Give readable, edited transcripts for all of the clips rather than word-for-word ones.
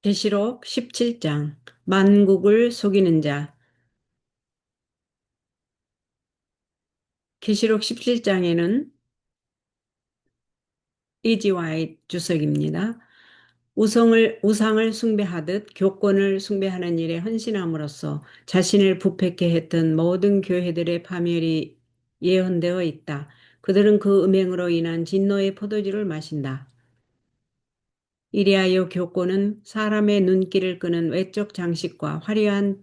계시록 17장 만국을 속이는 자. 계시록 17장에는 이지 와이트 주석입니다. 우상을 숭배하듯 교권을 숭배하는 일에 헌신함으로써 자신을 부패케 했던 모든 교회들의 파멸이 예언되어 있다. 그들은 그 음행으로 인한 진노의 포도주를 마신다. 이리하여 교권은 사람의 눈길을 끄는 외적 장식과 화려한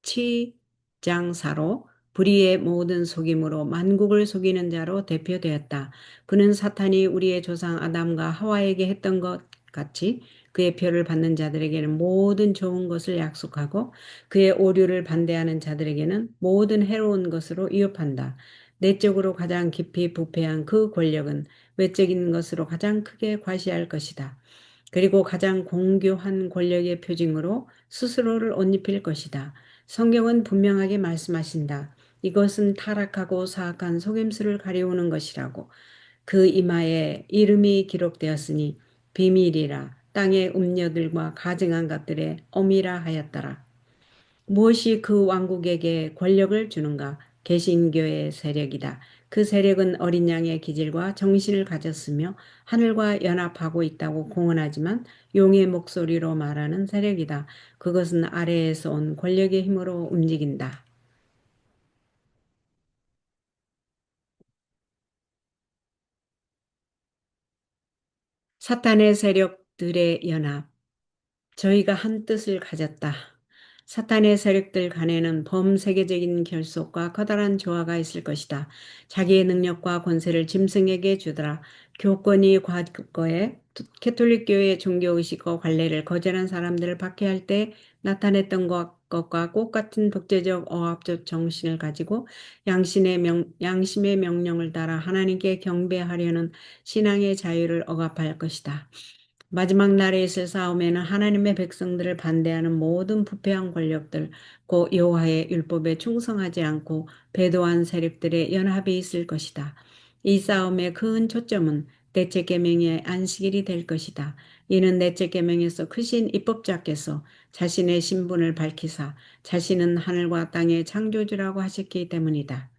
치장사로 불의의 모든 속임으로 만국을 속이는 자로 대표되었다. 그는 사탄이 우리의 조상 아담과 하와에게 했던 것 같이 그의 표를 받는 자들에게는 모든 좋은 것을 약속하고 그의 오류를 반대하는 자들에게는 모든 해로운 것으로 위협한다. 내적으로 가장 깊이 부패한 그 권력은 외적인 것으로 가장 크게 과시할 것이다. 그리고 가장 공교한 권력의 표징으로 스스로를 옷 입힐 것이다. 성경은 분명하게 말씀하신다. 이것은 타락하고 사악한 속임수를 가리우는 것이라고. 그 이마에 이름이 기록되었으니 비밀이라 땅의 음녀들과 가증한 것들의 엄이라 하였더라. 무엇이 그 왕국에게 권력을 주는가? 개신교의 세력이다. 그 세력은 어린 양의 기질과 정신을 가졌으며 하늘과 연합하고 있다고 공언하지만 용의 목소리로 말하는 세력이다. 그것은 아래에서 온 권력의 힘으로 움직인다. 사탄의 세력들의 연합. 저희가 한 뜻을 가졌다. 사탄의 세력들 간에는 범세계적인 결속과 커다란 조화가 있을 것이다. 자기의 능력과 권세를 짐승에게 주더라. 교권이 과거에 캐톨릭 교회의 종교의식과 관례를 거절한 사람들을 박해할 때 나타냈던 것과 똑같은 독재적 억압적 정신을 가지고 양심의 명령을 따라 하나님께 경배하려는 신앙의 자유를 억압할 것이다. 마지막 날에 있을 싸움에는 하나님의 백성들을 반대하는 모든 부패한 권력들, 곧 여호와의 율법에 충성하지 않고 배도한 세력들의 연합이 있을 것이다. 이 싸움의 큰 초점은 넷째 계명의 안식일이 될 것이다. 이는 넷째 계명에서 크신 입법자께서 자신의 신분을 밝히사 자신은 하늘과 땅의 창조주라고 하셨기 때문이다.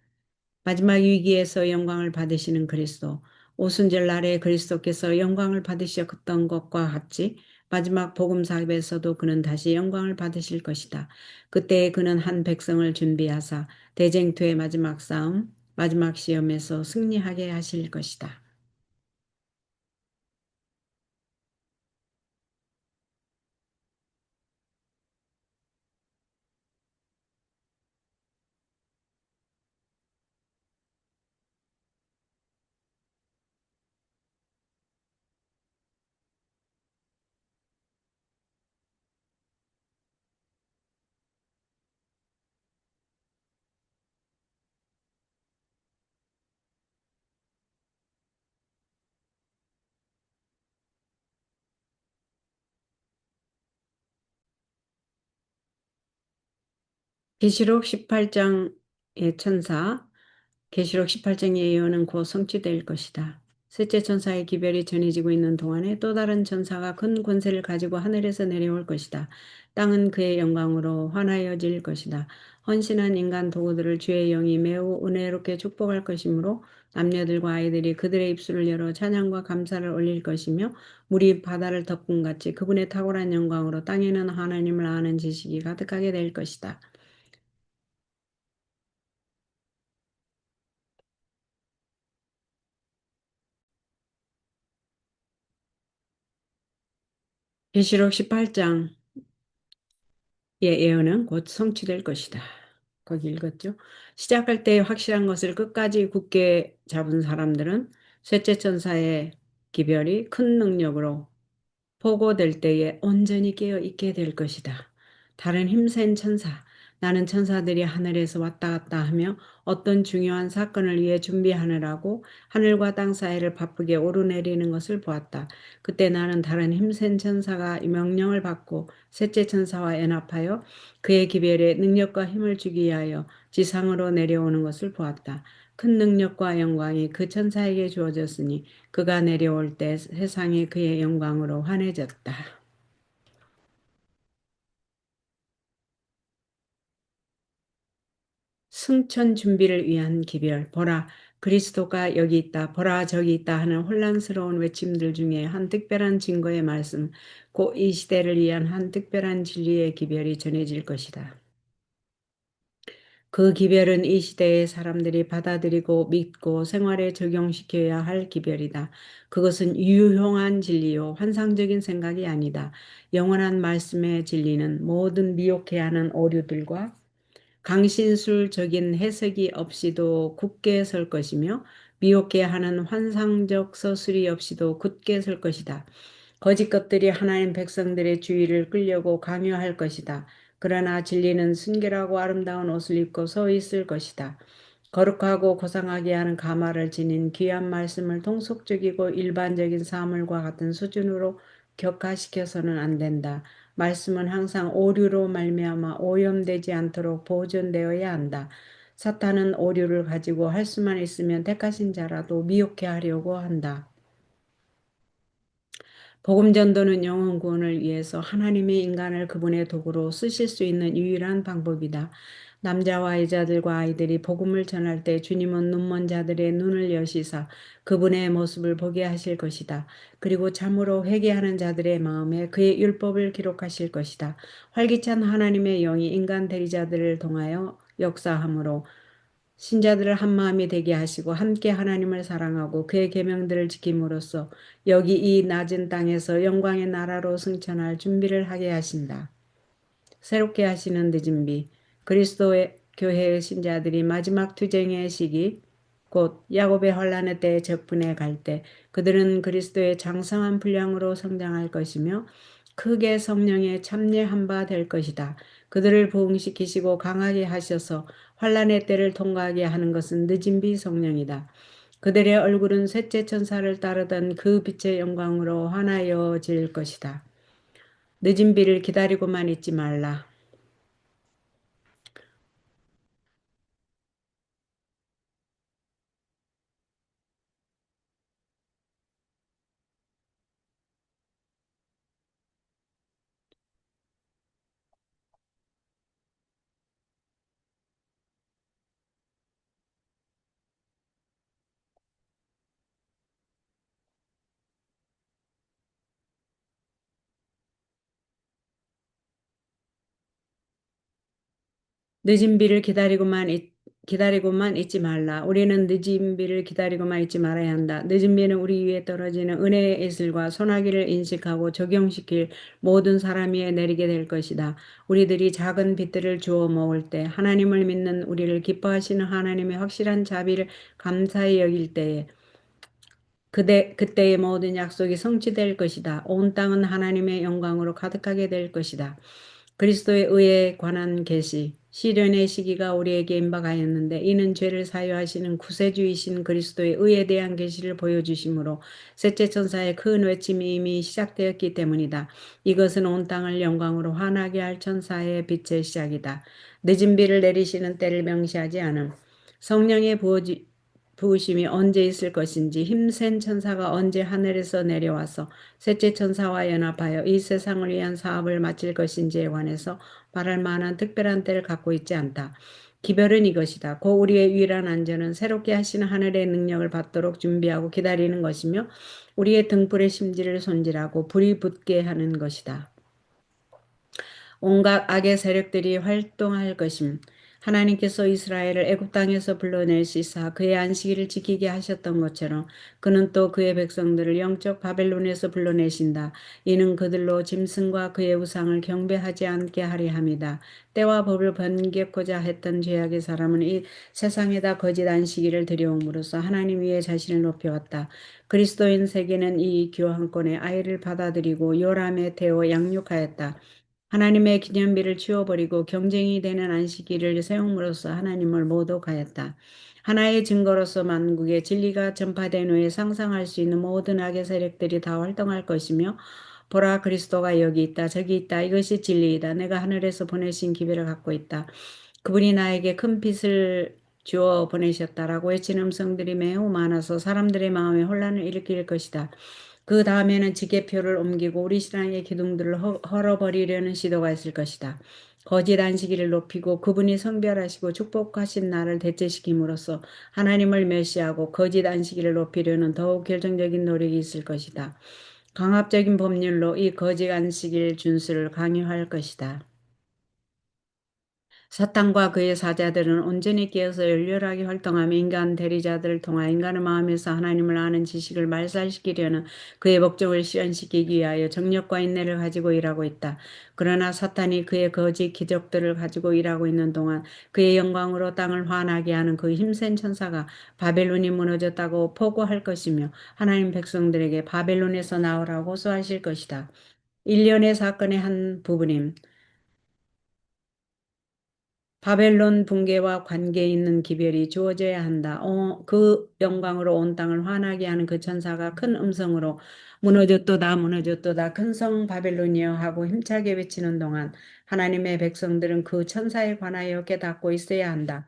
마지막 위기에서 영광을 받으시는 그리스도, 오순절 날에 그리스도께서 영광을 받으셨던 것과 같이 마지막 복음사에서도 그는 다시 영광을 받으실 것이다. 그때 그는 한 백성을 준비하사 대쟁투의 마지막 싸움, 마지막 시험에서 승리하게 하실 것이다. 계시록 18장의 천사, 계시록 18장의 예언은 곧 성취될 것이다. 셋째 천사의 기별이 전해지고 있는 동안에 또 다른 천사가 큰 권세를 가지고 하늘에서 내려올 것이다. 땅은 그의 영광으로 환하여질 것이다. 헌신한 인간 도구들을 주의 영이 매우 은혜롭게 축복할 것이므로 남녀들과 아이들이 그들의 입술을 열어 찬양과 감사를 올릴 것이며 물이 바다를 덮은 같이 그분의 탁월한 영광으로 땅에는 하나님을 아는 지식이 가득하게 될 것이다. 계시록 18장 예언은 곧 성취될 것이다. 거기 읽었죠? 시작할 때 확실한 것을 끝까지 굳게 잡은 사람들은 셋째 천사의 기별이 큰 능력으로 보고될 때에 온전히 깨어 있게 될 것이다. 다른 힘센 천사, 나는 천사들이 하늘에서 왔다 갔다 하며 어떤 중요한 사건을 위해 준비하느라고 하늘과 땅 사이를 바쁘게 오르내리는 것을 보았다. 그때 나는 다른 힘센 천사가 이 명령을 받고 셋째 천사와 연합하여 그의 기별에 능력과 힘을 주기 위하여 지상으로 내려오는 것을 보았다. 큰 능력과 영광이 그 천사에게 주어졌으니 그가 내려올 때 세상이 그의 영광으로 환해졌다. 승천 준비를 위한 기별. 보라, 그리스도가 여기 있다. 보라, 저기 있다 하는 혼란스러운 외침들 중에 한 특별한 증거의 말씀, 곧 이 시대를 위한 한 특별한 진리의 기별이 전해질 것이다. 그 기별은 이 시대의 사람들이 받아들이고 믿고 생활에 적용시켜야 할 기별이다. 그것은 유용한 진리요, 환상적인 생각이 아니다. 영원한 말씀의 진리는 모든 미혹해야 하는 오류들과 강신술적인 해석이 없이도 굳게 설 것이며 미혹해 하는 환상적 서술이 없이도 굳게 설 것이다. 거짓 것들이 하나님 백성들의 주의를 끌려고 강요할 것이다. 그러나 진리는 순결하고 아름다운 옷을 입고 서 있을 것이다. 거룩하고 고상하게 하는 가마를 지닌 귀한 말씀을 통속적이고 일반적인 사물과 같은 수준으로 격화시켜서는 안 된다. 말씀은 항상 오류로 말미암아 오염되지 않도록 보존되어야 한다. 사탄은 오류를 가지고 할 수만 있으면 택하신 자라도 미혹해 하려고 한다. 복음 전도는 영혼 구원을 위해서 하나님의 인간을 그분의 도구로 쓰실 수 있는 유일한 방법이다. 남자와 여자들과 아이들이 복음을 전할 때 주님은 눈먼 자들의 눈을 여시사 그분의 모습을 보게 하실 것이다. 그리고 참으로 회개하는 자들의 마음에 그의 율법을 기록하실 것이다. 활기찬 하나님의 영이 인간 대리자들을 통하여 역사하므로 신자들을 한 마음이 되게 하시고 함께 하나님을 사랑하고 그의 계명들을 지킴으로써 여기 이 낮은 땅에서 영광의 나라로 승천할 준비를 하게 하신다. 새롭게 하시는 늦은 비, 그리스도의 교회의 신자들이 마지막 투쟁의 시기, 곧 야곱의 환란의 때에 적분해 갈 때 그들은 그리스도의 장성한 분량으로 성장할 것이며 크게 성령에 참여한 바 될 것이다. 그들을 부흥시키시고 강하게 하셔서 환란의 때를 통과하게 하는 것은 늦은 비 성령이다. 그들의 얼굴은 셋째 천사를 따르던 그 빛의 영광으로 환하여질 것이다. 늦은 비를 기다리고만 있지 말라. 늦은 비를 기다리고만 있지 말라. 우리는 늦은 비를 기다리고만 있지 말아야 한다. 늦은 비는 우리 위에 떨어지는 은혜의 이슬과 소나기를 인식하고 적용시킬 모든 사람 위에 내리게 될 것이다. 우리들이 작은 빛들을 주워 먹을 때 하나님을 믿는 우리를 기뻐하시는 하나님의 확실한 자비를 감사히 여길 때에 그때의 모든 약속이 성취될 것이다. 온 땅은 하나님의 영광으로 가득하게 될 것이다. 그리스도의 의에 관한 계시, 시련의 시기가 우리에게 임박하였는데 이는 죄를 사유하시는 구세주이신 그리스도의 의에 대한 계시를 보여주심으로 셋째 천사의 큰 외침이 이미 시작되었기 때문이다. 이것은 온 땅을 영광으로 환하게 할 천사의 빛의 시작이다. 늦은 비를 내리시는 때를 명시하지 않음. 성령의 부으심이 언제 있을 것인지 힘센 천사가 언제 하늘에서 내려와서 셋째 천사와 연합하여 이 세상을 위한 사업을 마칠 것인지에 관해서 말할 만한 특별한 때를 갖고 있지 않다. 기별은 이것이다. 고 우리의 유일한 안전은 새롭게 하시는 하늘의 능력을 받도록 준비하고 기다리는 것이며 우리의 등불의 심지를 손질하고 불이 붙게 하는 것이다. 온갖 악의 세력들이 활동할 것임. 하나님께서 이스라엘을 애굽 땅에서 불러내시사 그의 안식일을 지키게 하셨던 것처럼 그는 또 그의 백성들을 영적 바벨론에서 불러내신다. 이는 그들로 짐승과 그의 우상을 경배하지 않게 하려 함이다. 때와 법을 번개코자 했던 죄악의 사람은 이 세상에다 거짓 안식일을 들여옴으로써 하나님 위에 자신을 높여왔다. 그리스도인 세계는 이 교환권의 아이를 받아들이고 요람에 태워 양육하였다. 하나님의 기념비를 치워버리고 경쟁이 되는 안식일을 세움으로써 하나님을 모독하였다. 하나의 증거로서 만국의 진리가 전파된 후에 상상할 수 있는 모든 악의 세력들이 다 활동할 것이며 보라 그리스도가 여기 있다 저기 있다 이것이 진리이다. 내가 하늘에서 보내신 기별을 갖고 있다. 그분이 나에게 큰 빛을 주어 보내셨다라고 외치는 음성들이 매우 많아서 사람들의 마음에 혼란을 일으킬 것이다. 그 다음에는 지게표를 옮기고 우리 신앙의 기둥들을 헐어버리려는 시도가 있을 것이다. 거짓 안식일을 높이고 그분이 성별하시고 축복하신 날을 대체시킴으로써 하나님을 멸시하고 거짓 안식일을 높이려는 더욱 결정적인 노력이 있을 것이다. 강압적인 법률로 이 거짓 안식일 준수를 강요할 것이다. 사탄과 그의 사자들은 온전히 깨어서 열렬하게 활동하며 인간 대리자들을 통하 인간의 마음에서 하나님을 아는 지식을 말살시키려는 그의 목적을 실현시키기 위하여 정력과 인내를 가지고 일하고 있다. 그러나 사탄이 그의 거짓 기적들을 가지고 일하고 있는 동안 그의 영광으로 땅을 환하게 하는 그 힘센 천사가 바벨론이 무너졌다고 포고할 것이며 하나님 백성들에게 바벨론에서 나오라고 호소하실 것이다. 일련의 사건의 한 부분임. 바벨론 붕괴와 관계 있는 기별이 주어져야 한다. 그 영광으로 온 땅을 환하게 하는 그 천사가 큰 음성으로 무너졌도다 무너졌도다 큰 성 바벨론이여 하고 힘차게 외치는 동안 하나님의 백성들은 그 천사에 관하여 깨닫고 있어야 한다.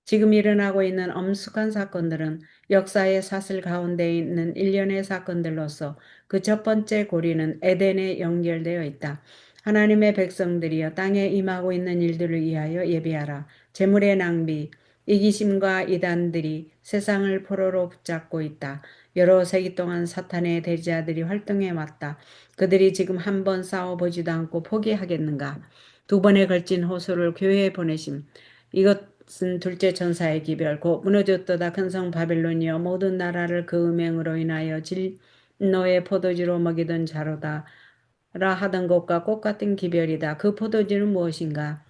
지금 일어나고 있는 엄숙한 사건들은 역사의 사슬 가운데 있는 일련의 사건들로서 그 첫 번째 고리는 에덴에 연결되어 있다. 하나님의 백성들이여 땅에 임하고 있는 일들을 위하여 예비하라. 재물의 낭비, 이기심과 이단들이 세상을 포로로 붙잡고 있다. 여러 세기 동안 사탄의 대지자들이 활동해 왔다. 그들이 지금 한 번 싸워보지도 않고 포기하겠는가? 두 번에 걸친 호소를 교회에 보내심. 이것은 둘째 천사의 기별, 곧 무너졌도다 큰 성 바벨론이여 모든 나라를 그 음행으로 인하여 진노의 포도주로 먹이던 자로다. 라 하던 것과 똑같은 기별이다. 그 포도주는 무엇인가?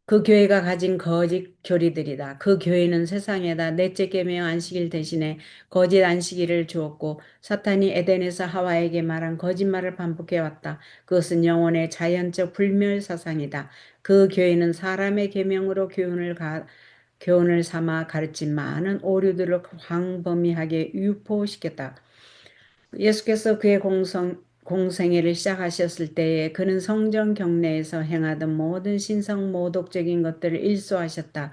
그 교회가 가진 거짓 교리들이다. 그 교회는 세상에다 넷째 계명 안식일 대신에 거짓 안식일을 주었고 사탄이 에덴에서 하와에게 말한 거짓말을 반복해 왔다. 그것은 영혼의 자연적 불멸 사상이다. 그 교회는 사람의 계명으로 교훈을 삼아 가르친 많은 오류들을 광범위하게 유포시켰다. 예수께서 그의 공생애를 시작하셨을 때에 그는 성전 경내에서 행하던 모든 신성 모독적인 것들을 일소하셨다.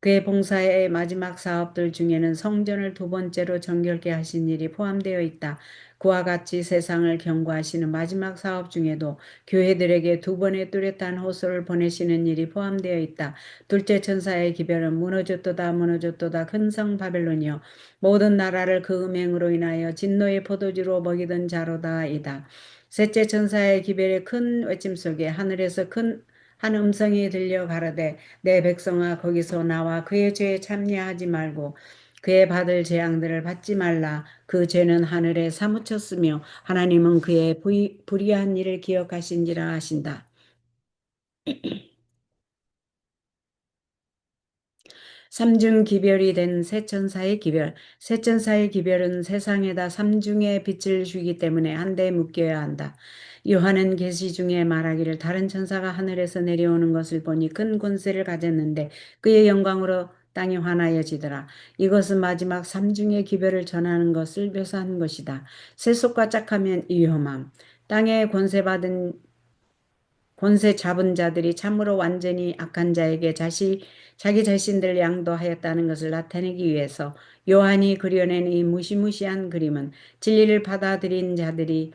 그의 봉사의 마지막 사업들 중에는 성전을 두 번째로 정결케 하신 일이 포함되어 있다. 그와 같이 세상을 경고하시는 마지막 사업 중에도 교회들에게 두 번의 뚜렷한 호소를 보내시는 일이 포함되어 있다. 둘째 천사의 기별은 무너졌도다 무너졌도다 큰 성 바벨론이여 모든 나라를 그 음행으로 인하여 진노의 포도주로 먹이던 자로다이다. 셋째 천사의 기별의 큰 외침 속에 하늘에서 큰 한 음성이 들려 가로되 내 백성아 거기서 나와 그의 죄에 참여하지 말고 그의 받을 재앙들을 받지 말라. 그 죄는 하늘에 사무쳤으며 하나님은 그의 불의한 일을 기억하신지라 하신다. 삼중 기별이 된 세천사의 기별. 세천사의 기별은 세상에다 삼중의 빛을 주기 때문에 한데 묶여야 한다. 요한은 계시 중에 말하기를 다른 천사가 하늘에서 내려오는 것을 보니 큰 권세를 가졌는데 그의 영광으로 땅이 환하여지더라. 이것은 마지막 삼중의 기별을 전하는 것을 묘사한 것이다. 세속과 짝하면 위험함. 땅에 권세 잡은 자들이 참으로 완전히 악한 자에게 자기 자신들을 양도하였다는 것을 나타내기 위해서 요한이 그려낸 이 무시무시한 그림은 진리를 받아들인 자들이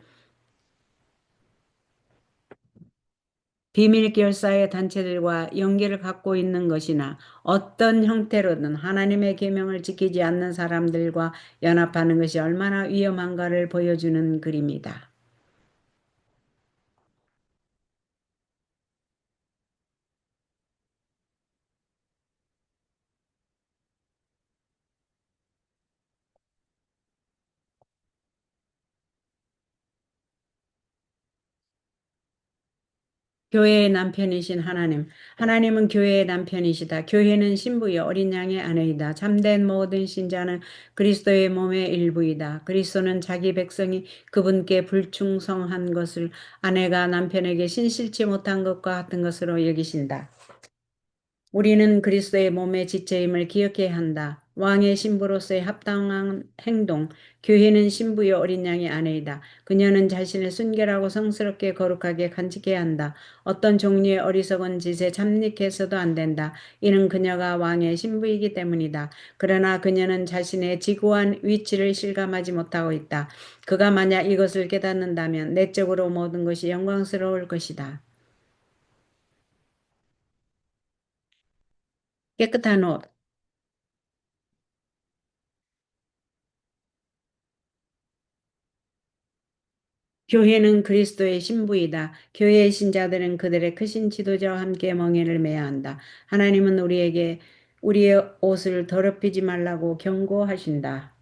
비밀 결사의 단체들과 연계를 갖고 있는 것이나 어떤 형태로든 하나님의 계명을 지키지 않는 사람들과 연합하는 것이 얼마나 위험한가를 보여주는 그림이다. 교회의 남편이신 하나님. 하나님은 교회의 남편이시다. 교회는 신부여 어린 양의 아내이다. 참된 모든 신자는 그리스도의 몸의 일부이다. 그리스도는 자기 백성이 그분께 불충성한 것을 아내가 남편에게 신실치 못한 것과 같은 것으로 여기신다. 우리는 그리스도의 몸의 지체임을 기억해야 한다. 왕의 신부로서의 합당한 행동. 교회는 신부의 어린 양의 아내이다. 그녀는 자신을 순결하고 성스럽게 거룩하게 간직해야 한다. 어떤 종류의 어리석은 짓에 참닉해서도 안 된다. 이는 그녀가 왕의 신부이기 때문이다. 그러나 그녀는 자신의 지고한 위치를 실감하지 못하고 있다. 그가 만약 이것을 깨닫는다면 내적으로 모든 것이 영광스러울 것이다. 깨끗한 옷. 교회는 그리스도의 신부이다. 교회의 신자들은 그들의 크신 지도자와 함께 멍에를 매야 한다. 하나님은 우리에게 우리의 옷을 더럽히지 말라고 경고하신다.